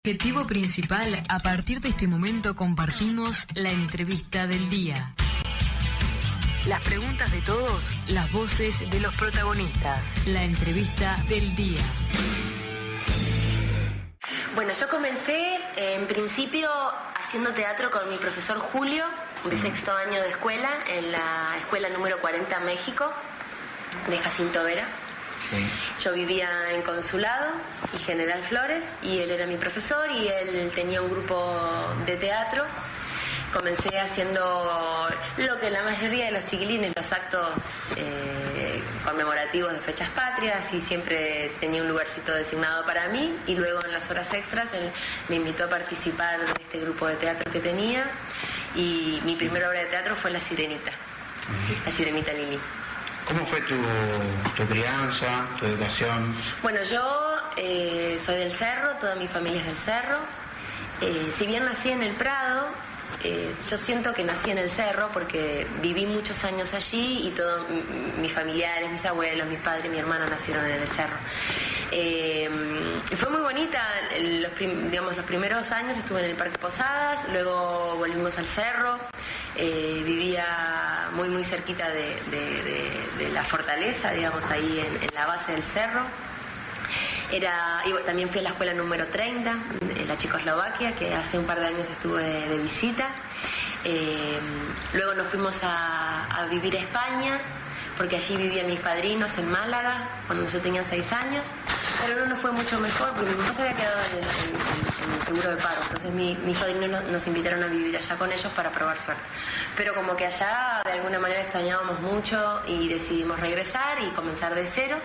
Objetivo principal, a partir de este momento compartimos la entrevista del día. Las preguntas de todos, las voces de los protagonistas. La entrevista del día. Bueno, yo comencé en principio haciendo teatro con mi profesor Julio, de sexto año de escuela, en la escuela número 40 México, de Jacinto Vera. Yo vivía en Consulado y General Flores y él era mi profesor y él tenía un grupo de teatro. Comencé haciendo lo que la mayoría de los chiquilines, los actos conmemorativos de fechas patrias, y siempre tenía un lugarcito designado para mí, y luego en las horas extras él me invitó a participar de este grupo de teatro que tenía, y mi primera obra de teatro fue La Sirenita, La Sirenita Lili. ¿Cómo fue tu crianza, tu educación? Bueno, yo soy del Cerro, toda mi familia es del Cerro. Si bien nací en el Prado, yo siento que nací en el Cerro porque viví muchos años allí y todos mis familiares, mis abuelos, mis padres y mi hermana nacieron en el Cerro. Y fue muy bonita, los primeros años estuve en el Parque Posadas, luego volvimos al Cerro, vivía muy cerquita de la fortaleza, digamos, ahí en la base del Cerro. Y también fui a la escuela número 30, la Checoslovaquia, que hace un par de años estuve de visita. Luego nos fuimos a vivir a España, porque allí vivían mis padrinos en Málaga, cuando yo tenía 6 años. Pero no nos fue mucho mejor, porque mi mamá se había quedado en el seguro de paro. Entonces mis padrinos nos invitaron a vivir allá con ellos para probar suerte. Pero como que allá de alguna manera extrañábamos mucho y decidimos regresar y comenzar de cero.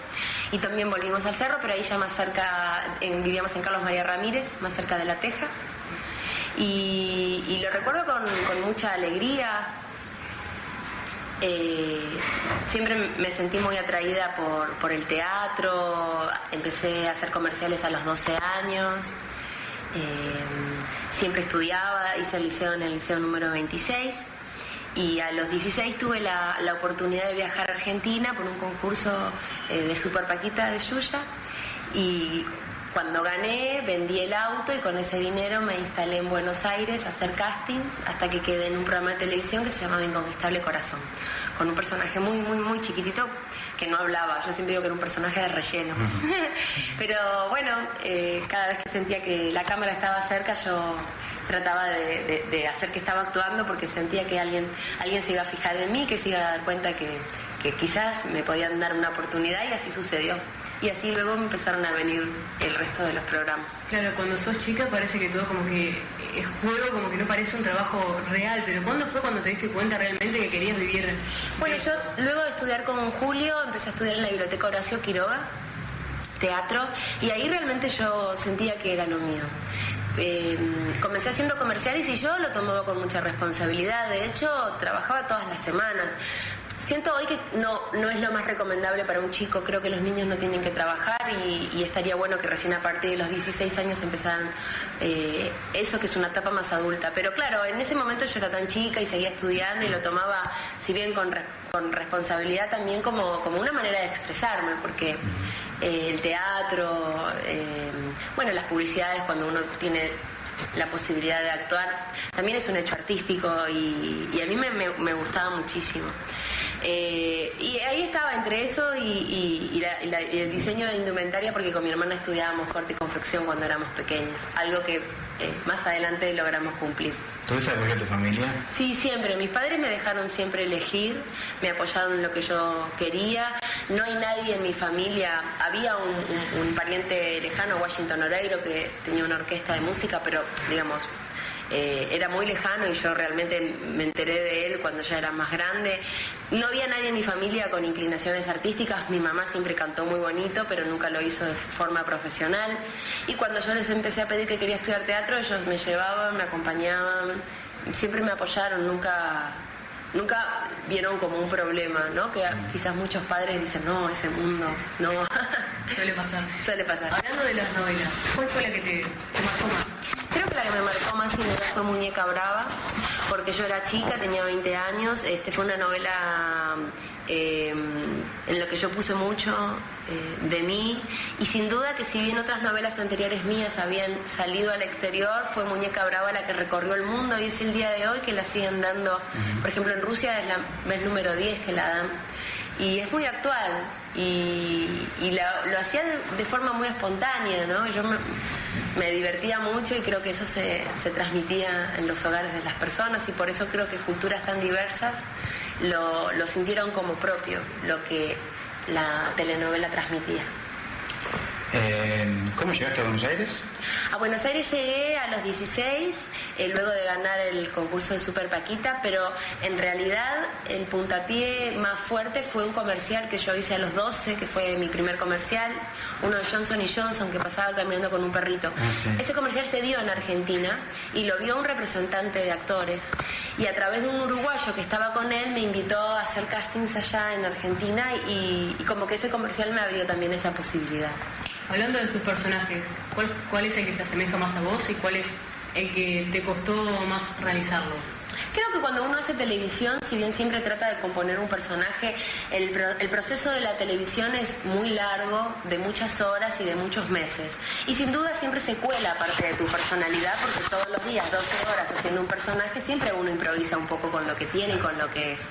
Y también volvimos al Cerro, pero ahí ya más cerca, vivíamos en Carlos María Ramírez, más cerca de La Teja. Y lo recuerdo con mucha alegría. Siempre me sentí muy atraída por el teatro. Empecé a hacer comerciales a los 12 años. Siempre estudiaba, hice el liceo en el liceo número 26. Y a los 16 tuve la oportunidad de viajar a Argentina por un concurso de Super Paquita de Yuya. Y cuando gané, vendí el auto y con ese dinero me instalé en Buenos Aires a hacer castings hasta que quedé en un programa de televisión que se llamaba Inconquistable Corazón, con un personaje muy chiquitito que no hablaba. Yo siempre digo que era un personaje de relleno. Pero bueno, cada vez que sentía que la cámara estaba cerca, yo trataba de hacer que estaba actuando, porque sentía que alguien se iba a fijar en mí, que se iba a dar cuenta que quizás me podían dar una oportunidad, y así sucedió. Y así luego me empezaron a venir el resto de los programas. Claro, cuando sos chica parece que todo como que es juego, como que no parece un trabajo real, pero ¿cuándo fue cuando te diste cuenta realmente que querías vivir? Bueno, yo luego de estudiar con Julio empecé a estudiar en la Biblioteca Horacio Quiroga, teatro, y ahí realmente yo sentía que era lo mío. Comencé haciendo comerciales y yo lo tomaba con mucha responsabilidad. De hecho, trabajaba todas las semanas. Siento hoy que no es lo más recomendable para un chico. Creo que los niños no tienen que trabajar y estaría bueno que recién a partir de los 16 años empezaran eso, que es una etapa más adulta. Pero claro, en ese momento yo era tan chica y seguía estudiando y lo tomaba, si bien con responsabilidad, también como una manera de expresarme, porque el teatro, las publicidades, cuando uno tiene la posibilidad de actuar, también es un hecho artístico y a mí me gustaba muchísimo. Y ahí estaba entre eso y el diseño de indumentaria, porque con mi hermana estudiábamos corte y confección cuando éramos pequeñas, algo que más adelante logramos cumplir. ¿Tuviste apoyo de tu familia? Sí, siempre. Mis padres me dejaron siempre elegir, me apoyaron en lo que yo quería. No hay nadie en mi familia. Había un pariente lejano, Washington Oreiro, que tenía una orquesta de música, pero digamos, era muy lejano y yo realmente me enteré de él cuando ya era más grande. No había nadie en mi familia con inclinaciones artísticas. Mi mamá siempre cantó muy bonito, pero nunca lo hizo de forma profesional. Y cuando yo les empecé a pedir que quería estudiar teatro, ellos me llevaban, me acompañaban, siempre me apoyaron, nunca vieron como un problema, ¿no? Que quizás muchos padres dicen, no, ese mundo, no. Suele pasar. Hablando de las novelas, ¿cuál fue la que te marcó más? Creo que la que me marcó más sin duda fue Muñeca Brava, porque yo era chica, tenía 20 años. Fue una novela en la que yo puse mucho de mí, y sin duda que si bien otras novelas anteriores mías habían salido al exterior, fue Muñeca Brava la que recorrió el mundo, y es el día de hoy que la siguen dando. Por ejemplo, en Rusia es la vez número 10 que la dan, y es muy actual, y lo hacía de forma muy espontánea, ¿no? Yo me divertía mucho, y creo que eso se transmitía en los hogares de las personas, y por eso creo que culturas tan diversas lo sintieron como propio, lo que la telenovela transmitía. ¿Cómo llegaste a Buenos Aires? A Buenos Aires llegué a los 16, luego de ganar el concurso de Super Paquita, pero en realidad el puntapié más fuerte fue un comercial que yo hice a los 12, que fue mi primer comercial, uno de Johnson & Johnson, que pasaba caminando con un perrito. Sí. Ese comercial se dio en Argentina y lo vio un representante de actores, y a través de un uruguayo que estaba con él me invitó a hacer castings allá en Argentina, y como que ese comercial me abrió también esa posibilidad. Hablando de tus personajes, ¿cuál es el que se asemeja más a vos y cuál es el que te costó más realizarlo? Creo que cuando uno hace televisión, si bien siempre trata de componer un personaje, el proceso de la televisión es muy largo, de muchas horas y de muchos meses. Y sin duda siempre se cuela parte de tu personalidad, porque todos los días, 12 horas haciendo un personaje, siempre uno improvisa un poco con lo que tiene y con lo que es.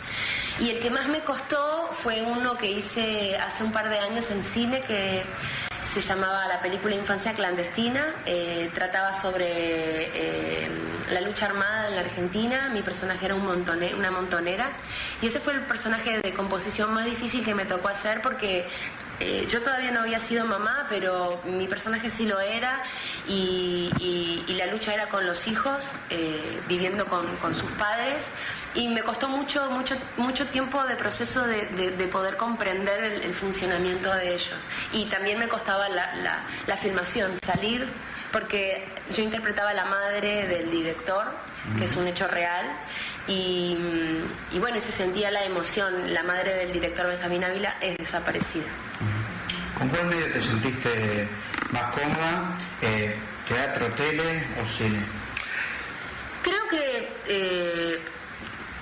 Y el que más me costó fue uno que hice hace un par de años en cine, que se llamaba la película Infancia Clandestina, trataba sobre la lucha armada en la Argentina. Mi personaje era una montonera, y ese fue el personaje de composición más difícil que me tocó hacer, porque yo todavía no había sido mamá, pero mi personaje sí lo era, y la lucha era con los hijos, viviendo con sus padres, y me costó mucho tiempo de proceso de poder comprender el funcionamiento de ellos. Y también me costaba la filmación, salir, porque yo interpretaba a la madre del director, que es un hecho real, y bueno, y se sentía la emoción. La madre del director Benjamín Ávila es desaparecida. ¿Con cuál medio te sentiste más cómoda? ¿Teatro, tele o cine? Creo que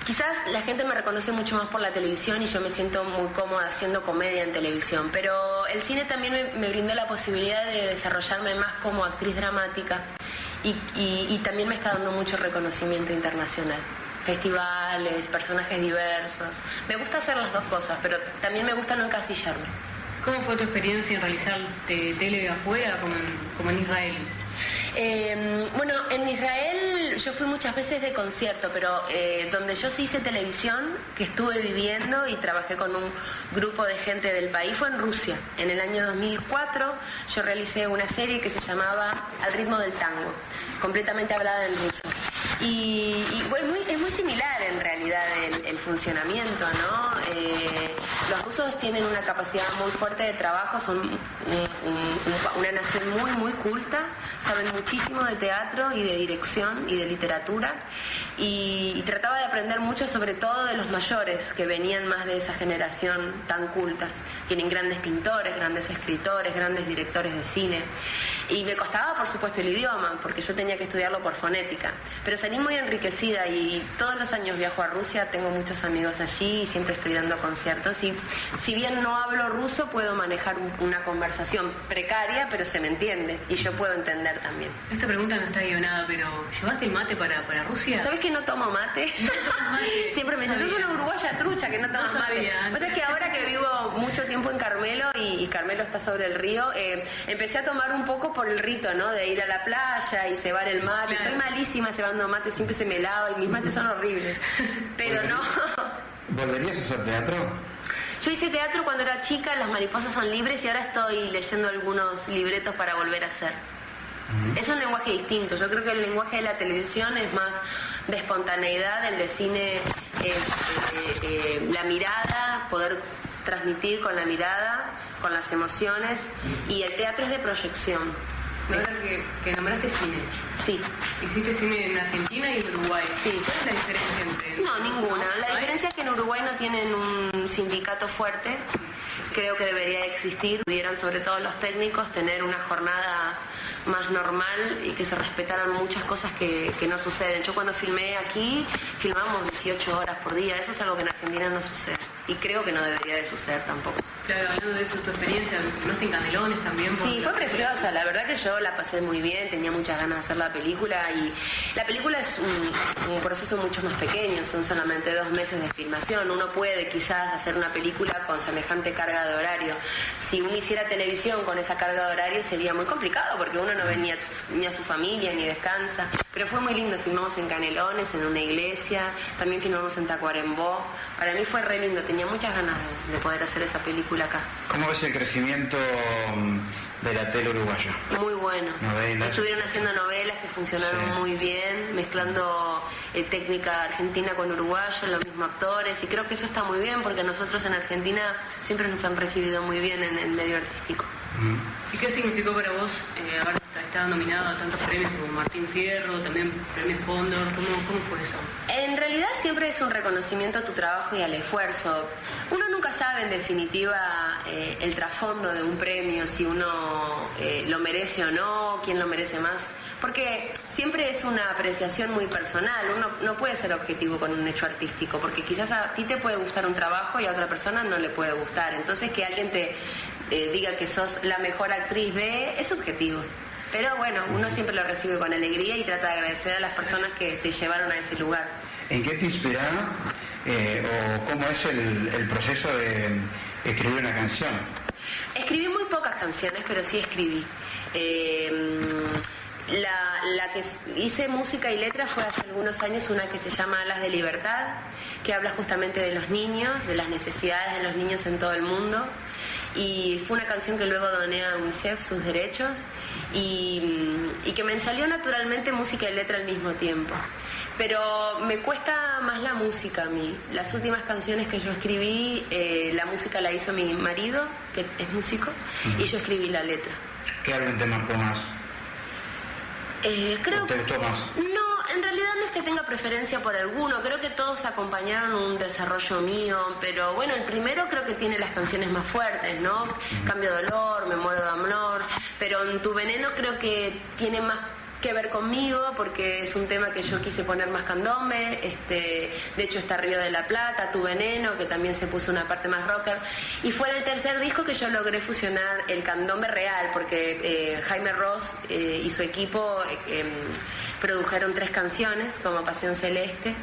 quizás la gente me reconoce mucho más por la televisión, y yo me siento muy cómoda haciendo comedia en televisión, pero el cine también me brindó la posibilidad de desarrollarme más como actriz dramática, y también me está dando mucho reconocimiento internacional. Festivales, personajes diversos. Me gusta hacer las dos cosas, pero también me gusta no encasillarme. ¿Cómo fue tu experiencia en realizar tele afuera, como en Israel? Bueno, en Israel yo fui muchas veces de concierto, pero donde yo sí hice televisión, que estuve viviendo y trabajé con un grupo de gente del país, fue en Rusia. En el año 2004 yo realicé una serie que se llamaba Al ritmo del tango, completamente hablada en ruso. Y bueno, es muy similar en realidad el funcionamiento, ¿no? Los rusos tienen una capacidad muy fuerte de trabajo, son una nación muy, muy culta, saben muchísimo de teatro y de dirección y de literatura, y trataba de aprender mucho, sobre todo de los mayores, que venían más de esa generación tan culta. Tienen grandes pintores, grandes escritores, grandes directores de cine. Y me costaba, por supuesto, el idioma, porque yo tenía que estudiarlo por fonética. Pero salí muy enriquecida, y todos los años viajo a Rusia, tengo muchos amigos allí y siempre estoy dando conciertos. Y si bien no hablo ruso, puedo manejar una conversación precaria, pero se me entiende, y yo puedo entender también. Esta pregunta no está guionada, pero ¿llevaste el mate para Rusia? ¿Sabes que no tomo mate? Siempre me dicen, sos una uruguaya trucha que no tomas mate. O sea, que ahora que vivo mucho tiempo en Carmelo, y Carmelo está sobre el río, empecé a tomar un poco por el rito, ¿no? De ir a la playa y cebar el mate. Claro. Soy malísima cebando mate, siempre se me lava, y mis mates son horribles. Pero no. ¿Volverías a hacer teatro? Yo hice teatro cuando era chica, Las mariposas son libres, y ahora estoy leyendo algunos libretos para volver a hacer. Es un lenguaje distinto. Yo creo que el lenguaje de la televisión es más de espontaneidad, el de cine es la mirada, poder transmitir con la mirada, con las emociones, y el teatro es de proyección. Ahora que nombraste cine. Sí. ¿Hiciste cine en Argentina y en Uruguay? Sí. ¿Cuál es la diferencia entre...? No, ninguna. La diferencia es que en Uruguay no tienen un sindicato fuerte. creo que debería existir. Pudieran, sobre todo los técnicos, tener una jornada más normal y que se respetaran muchas cosas que no suceden. Yo cuando filmé aquí, filmamos 18 horas por día. Eso es algo que en Argentina no sucede. Y creo que no debería de suceder tampoco. Claro, hablando de eso, tu experiencia, filmaste en Canelones también. Sí, fue preciosa. La verdad que yo la pasé muy bien, tenía muchas ganas de hacer la película. Y la película es un proceso mucho más pequeño, son solamente 2 meses de filmación. Uno puede quizás hacer una película con semejante carga de horario. Si uno hiciera televisión con esa carga de horario sería muy complicado, porque uno no ve ni a su familia, ni descansa. Pero fue muy lindo, filmamos en Canelones, en una iglesia, también filmamos en Tacuarembó. Para mí fue re lindo, tenía muchas ganas de poder hacer esa película acá. ¿Cómo ves el crecimiento de la tele uruguaya? Muy bueno. Novelas. Estuvieron haciendo novelas que funcionaron muy bien, mezclando técnica argentina con uruguaya, los mismos actores, y creo que eso está muy bien porque nosotros en Argentina siempre nos han recibido muy bien en el medio artístico. ¿Y qué significó para vos haber estado nominado a tantos premios como Martín Fierro, también premios Cóndor? ¿Cómo fue eso? En realidad siempre es un reconocimiento a tu trabajo y al esfuerzo. Uno nunca sabe en definitiva el trasfondo de un premio, si uno lo merece o no, quién lo merece más, porque siempre es una apreciación muy personal. Uno no puede ser objetivo con un hecho artístico, porque quizás a ti te puede gustar un trabajo y a otra persona no le puede gustar. Entonces que alguien te diga que sos la mejor actriz es subjetivo. Pero bueno, uno siempre lo recibe con alegría y trata de agradecer a las personas que te llevaron a ese lugar. ¿En qué te inspiraba o cómo es el proceso de escribir una canción? Escribí muy pocas canciones, pero sí escribí. La que hice música y letra fue hace algunos años una que se llama Alas de Libertad, que habla justamente de los niños, de las necesidades de los niños en todo el mundo. Y fue una canción que luego doné a UNICEF, sus derechos, y que me salió naturalmente música y letra al mismo tiempo. Pero me cuesta más la música a mí. Las últimas canciones que yo escribí, la música la hizo mi marido, que es músico, y yo escribí la letra. ¿Qué álbum te marcó más? Creo ¿Te gustó más? No, en realidad no es que tenga preferencia por alguno, creo que todos acompañaron un desarrollo mío, pero bueno, el primero creo que tiene las canciones más fuertes, ¿no? Cambio de dolor, Me muero de amor, pero en Tu veneno creo que tiene más que ver conmigo, porque es un tema que yo quise poner más candombe. De hecho está Río de la Plata, Tu veneno, que también se puso una parte más rocker, y fue en el tercer disco que yo logré fusionar el candombe real, porque Jaime Ross y su equipo produjeron 3 canciones como Pasión Celeste,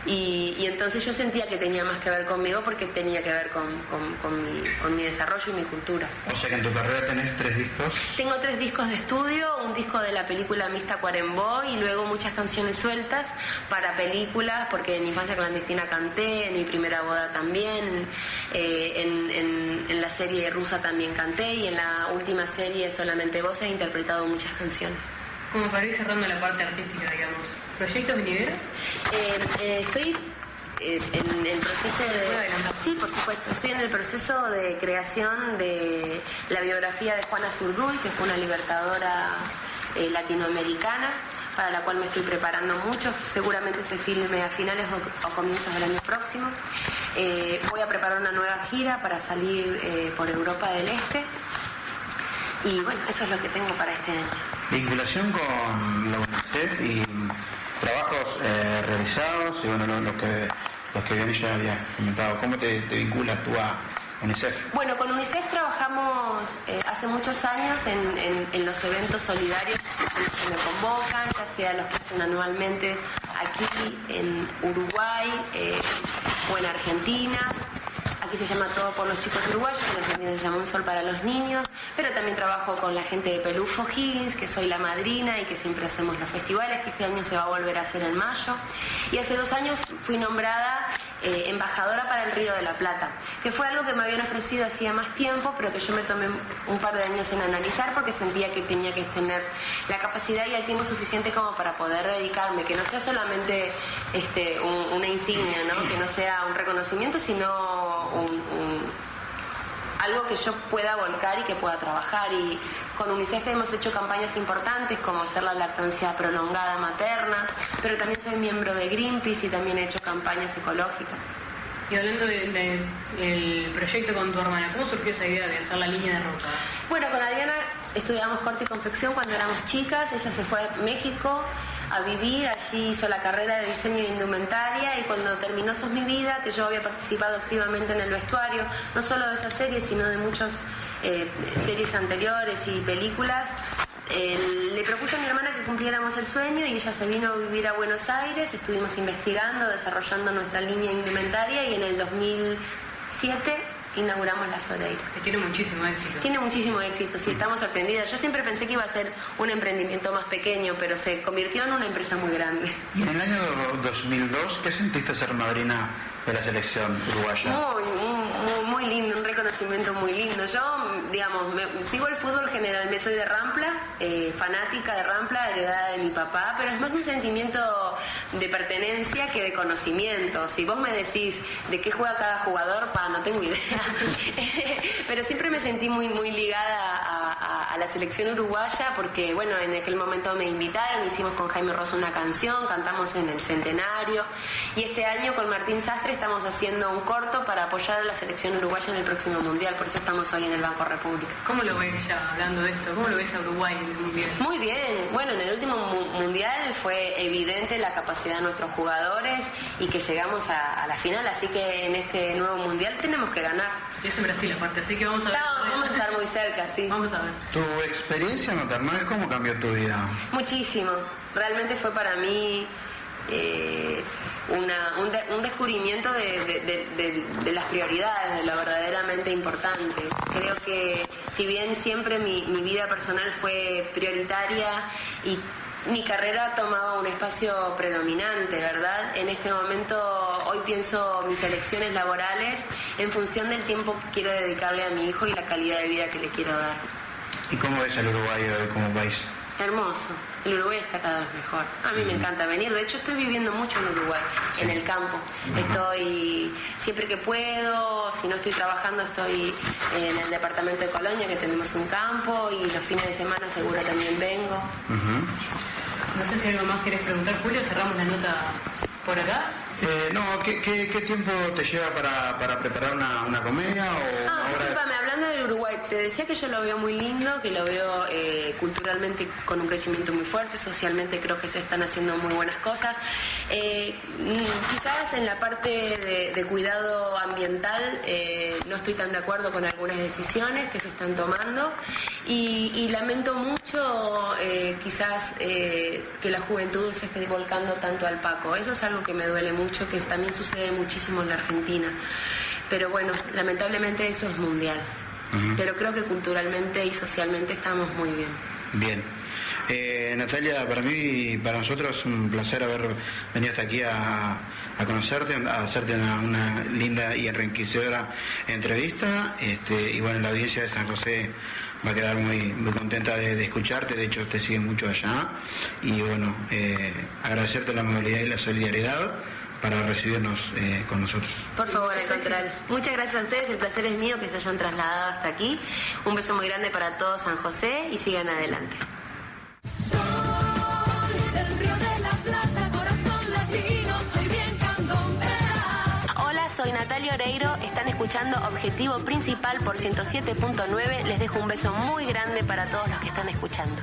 y entonces yo sentía que tenía más que ver conmigo porque tenía que ver con mi desarrollo y mi cultura. O sea que en tu carrera tenés 3 discos. Tengo 3 discos de estudio, un disco de la película Tacuarembó y luego muchas canciones sueltas para películas, porque en Infancia Clandestina canté, en Mi primera boda también, en la serie rusa también canté, y en la última serie Solamente Vos he interpretado muchas canciones. Como para ir cerrando la parte artística, digamos, ¿proyectos venideros? Estoy en el proceso de... Sí, por supuesto. Estoy en el proceso de creación de la biografía de Juana Zurduy, que fue una libertadora latinoamericana, para la cual me estoy preparando mucho. Seguramente se filme a finales o comienzos del año próximo. Voy a preparar una nueva gira para salir por Europa del Este. Y bueno, eso es lo que tengo para este año. Vinculación con la UNICEF y trabajos realizados, y bueno, los que bien ya había comentado. ¿Cómo te vinculas tú a UNICEF? Bueno, con UNICEF trabajamos hace muchos años en los eventos solidarios que me convocan, ya sea los que hacen anualmente aquí en Uruguay o en Argentina. Aquí se llama Todo por los Chicos Uruguayos, en Argentina se llama Un Sol para los Niños, pero también trabajo con la gente de Pelufo Higgins, que soy la madrina y que siempre hacemos los festivales, que este año se va a volver a hacer en mayo. Y hace 2 años fui nombrada embajadora para el Río de la Plata, que fue algo que me habían ofrecido hacía más tiempo, pero que yo me tomé un par de años en analizar porque sentía que tenía que tener la capacidad y el tiempo suficiente como para poder dedicarme, que no sea solamente una insignia, ¿no? Que no sea un reconocimiento, sino algo que yo pueda volcar y que pueda trabajar. Y con UNICEF hemos hecho campañas importantes como hacer la lactancia prolongada materna, pero también soy miembro de Greenpeace y también he hecho campañas ecológicas. Y hablando del proyecto con tu hermana, ¿cómo surgió esa idea de hacer la línea de ropa? Bueno, con Adriana estudiamos corte y confección cuando éramos chicas. Ella se fue a México a vivir, allí hizo la carrera de diseño de indumentaria, y cuando terminó Sos mi vida, que yo había participado activamente en el vestuario, no solo de esa serie, sino de muchas series anteriores y películas, le propuse a mi hermana que cumpliéramos el sueño, y ella se vino a vivir a Buenos Aires. Estuvimos investigando, desarrollando nuestra línea indumentaria, y en el 2007 inauguramos la Soreira. Que tiene muchísimo éxito. Tiene muchísimo éxito, sí, estamos sorprendidas. Yo siempre pensé que iba a ser un emprendimiento más pequeño, pero se convirtió en una empresa muy grande. Y en el año 2002, ¿qué sentiste ser madrina de la selección uruguaya? Muy lindo, un reconocimiento muy lindo. Yo, digamos, sigo el fútbol generalmente, soy de Rampla, fanática de Rampla, heredada de mi papá, pero es más un sentimiento de pertenencia que de conocimiento. Si vos me decís de qué juega cada jugador, no tengo idea. Pero siempre me sentí muy ligada a la selección uruguaya, porque, bueno, en aquel momento me invitaron, hicimos con Jaime Rosso una canción, cantamos en el centenario, y este año con Martín Sastre estamos haciendo un corto para apoyar a la selección uruguaya en el próximo mundial, por eso estamos hoy en el Banco República. ¿Cómo lo ves ya, hablando de esto? ¿Cómo lo ves a Uruguay en el mundial? Muy bien, bueno, en el último mundial fue evidente la capacidad de nuestros jugadores y que llegamos a la final, así que en este nuevo mundial tenemos que ganar. Y es en Brasil aparte, así que vamos a ver. No, vamos a estar muy cerca, sí. Vamos a ver. ¿Tu experiencia maternal cómo cambió tu vida? Muchísimo, realmente fue para mí un descubrimiento de las prioridades, de lo verdaderamente importante. Creo que si bien siempre mi vida personal fue prioritaria y mi carrera tomaba un espacio predominante, ¿verdad? En este momento, hoy pienso mis elecciones laborales en función del tiempo que quiero dedicarle a mi hijo y la calidad de vida que le quiero dar. ¿Y cómo ves al Uruguay hoy como país? Hermoso. El Uruguay está cada vez mejor. A mí me encanta venir. De hecho, estoy viviendo mucho en Uruguay, en el campo. Estoy siempre que puedo. Si no estoy trabajando, estoy en el departamento de Colonia, que tenemos un campo, y los fines de semana seguro también vengo. No sé si algo más querés preguntar, Julio. Cerramos la nota por acá. No, ¿qué tiempo te lleva para preparar una comedia? Discúlpame, hablando del Uruguay, te decía que yo lo veo muy lindo, que lo veo culturalmente con un crecimiento muy fuerte, socialmente creo que se están haciendo muy buenas cosas. Quizás en la parte de cuidado ambiental no estoy tan de acuerdo con algunas decisiones que se están tomando, y lamento mucho quizás que la juventud se esté volcando tanto al Paco. Eso es algo que me duele mucho, que también sucede muchísimo en la Argentina. Pero bueno, lamentablemente eso es mundial. Pero creo que culturalmente y socialmente estamos muy bien. Bien. Natalia, para mí y para nosotros es un placer haber venido hasta aquí a conocerte, a hacerte una linda y enriquecedora entrevista. Y bueno, la audiencia de San José va a quedar muy contenta de escucharte. De hecho, te siguen mucho allá. Y bueno, agradecerte la amabilidad y la solidaridad para recibirnos con nosotros. Por favor, al contrario. Muchas gracias a ustedes, el placer es mío que se hayan trasladado hasta aquí. Un beso muy grande para todo San José y sigan adelante. Soy del Río de la Plata, corazón latino, soy bien candombera. Hola, soy Natalia Oreiro, están escuchando Objetivo Principal por 107.9. Les dejo un beso muy grande para todos los que están escuchando.